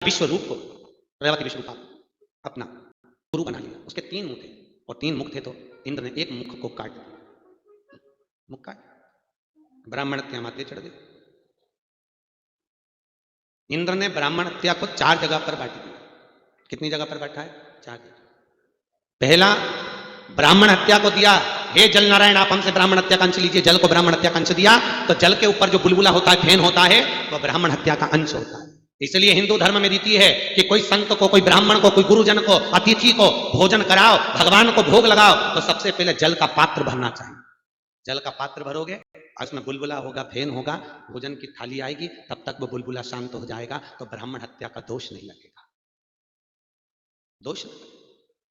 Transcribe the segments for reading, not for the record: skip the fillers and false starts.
विश्व रूप को, प्रजापति विश्व रूपा अपना गुरु बना लिया। उसके 3 मुख थे और 3 मुख थे तो इंद्र ने एक मुख को काट दिया, मुख काट, ब्राह्मण हत्या माथे चढ़ गई। इंद्र ने ब्राह्मण हत्या को 4 जगह पर बांट दिया। कितनी जगह पर बांटा है? 4 जगह। पहला ब्राह्मण हत्या को दिया, हे जल नारायण आप हमसे ब्राह्मण हत्या का अंश लीजिए। जल को ब्राह्मण हत्या का अंश दिया तो जल के ऊपर जो बुलबुला होता है, फैन होता है, वह ब्राह्मण हत्या का अंश होता है। इसलिए हिंदू धर्म में रीति है कि कोई संत को, कोई ब्राह्मण को, कोई गुरुजन को, अतिथि को भोजन कराओ, भगवान को भोग लगाओ तो सबसे पहले जल का पात्र भरना चाहिए। जल का पात्र भरोगे, उसमें बुलबुला होगा, फैन होगा, भोजन की थाली आएगी, तब तक वो बुलबुला शांत हो जाएगा तो ब्राह्मण हत्या का दोष नहीं लगेगा, दोष।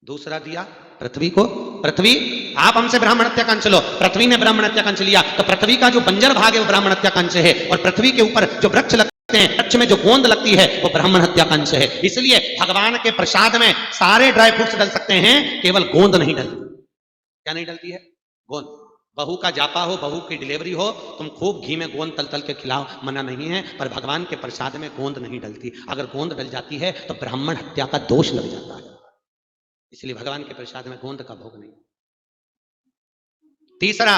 दूसरा दिया पृथ्वी को, पृथ्वी आप हमसे ब्राह्मण हत्या का अंश लो। पृथ्वी ने ब्राह्मण हत्या का अंश लिया तो पृथ्वी का जो बंजर भाग है वो ब्राह्मण हत्या का अंश है, और पृथ्वी के ऊपर जो वृक्ष लगते हैं, वृक्ष में जो गोंद लगती है वो ब्राह्मण हत्या का अंश है। इसलिए भगवान के प्रसाद में सारे ड्राई फ्रूट्स डल सकते हैं, केवल गोंद नहीं डलती। क्या नहीं डलती है? गोंद। बहू का जापा हो, बहू की डिलीवरी हो, तुम खूब घी में गोंद तल तल के खिलाओ, मना नहीं है, पर भगवान के प्रसाद में गोंद नहीं डलती। अगर गोंद डल जाती है तो ब्राह्मण हत्या का दोष लग जाता है, इसलिए भगवान के प्रसाद में गोंद का भोग नहीं। तीसरा,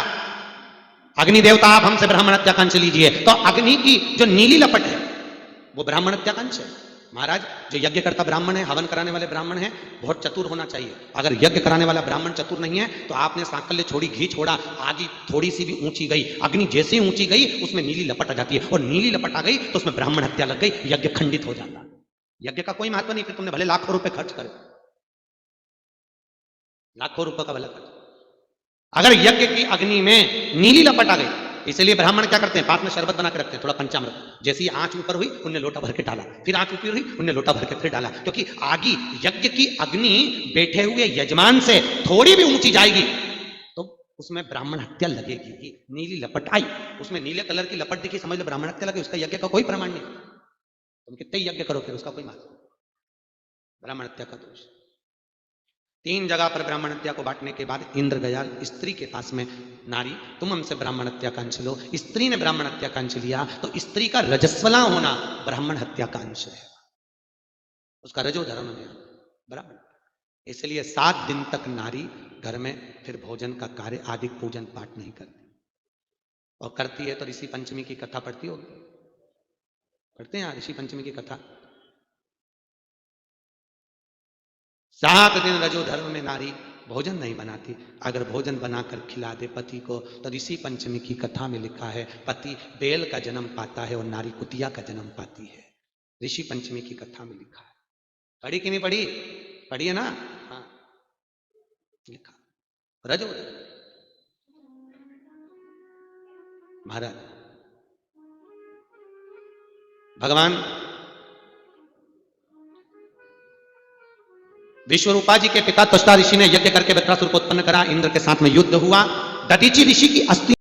अग्नि देवता आप हमसे ब्राह्मण हत्या का अंश लीजिए, तो अग्नि की जो नीली लपट है वो ब्राह्मण हत्या का अंश है। महाराज जो यज्ञ करता ब्राह्मण है, हवन कराने वाले ब्राह्मण है, बहुत चतुर होना चाहिए। अगर यज्ञ कराने वाला ब्राह्मण चतुर नहीं है तो आपने सांकल्य छोड़ी, घी छोड़ा, आगे थोड़ी सी भी ऊंची गई, अग्नि जैसे ही ऊंची गई उसमें नीली लपट आ जाती है, और नीली लपट आ गई तो उसमें ब्राह्मण हत्या लग गई, यज्ञ खंडित हो जाता। यज्ञ का कोई महत्व नहीं, फिर तुमने भले लाखों रुपए खर्च करे, लाखों रुपए का भला खर्च, अगर यज्ञ की अग्नि में नीली लपट आ गई। इसलिए ब्राह्मण क्या करते हैं? पास में शरबत बना के रखते हैं, थोड़ा पंचामृत, जैसे ही आंच ऊपर हुई उन्हें लोटा भर के डाला, फिर आंच ऊपर हुई उन्हें लोटा भर के फिर डाला, क्योंकि आगे यज्ञ की अग्नि बैठे हुए यजमान से थोड़ी भी ऊंची जाएगी तो उसमें ब्राह्मण हत्या लगेगी। नीली लपट आई, उसमें नीले कलर की लपट दिखी, समझ लो ब्राह्मण हत्या लगी, उसका यज्ञ का कोई प्रमाण नहीं। तुम कितने यज्ञ करो फिर उसका कोई महत्व, ब्राह्मण हत्या का दोष। 3 जगह पर ब्राह्मण हत्या को बांटने के बाद इंद्र गया स्त्री के पास में, नारी तुम हमसे ब्राह्मण हत्या का अंश लो। स्त्री ने ब्राह्मण हत्या का अंश लिया तो स्त्री का रजस्वला होना ब्राह्मण हत्या का अंश है, उसका रजो धर्म है ब्राह्मण। इसलिए 7 दिन तक नारी घर में फिर भोजन का कार्य आदि पूजन पाठ नहीं करती, और करती है तो ऋषि पंचमी की कथा पढ़ती होगी, पढ़ते हैं ऋषि पंचमी की कथा। 7 दिन रजो धर्म में नारी भोजन नहीं बनाती। अगर भोजन बनाकर खिला दे पति को तो ऋषि पंचमी की कथा में लिखा है पति बेल का जन्म पाता है और नारी कुतिया का जन्म पाती है। ऋषि पंचमी की कथा में लिखा है, पढ़ी कि नहीं पढ़ी? पढ़ी है ना? हाँ, लिखा रजो महाराज। भगवान विश्वरूपा जी के पिता त्वष्टा ऋषि ने यज्ञ करके वृत्रासुर को उत्पन्न करा, इंद्र के साथ में युद्ध हुआ, दधीचि ऋषि की अस्थि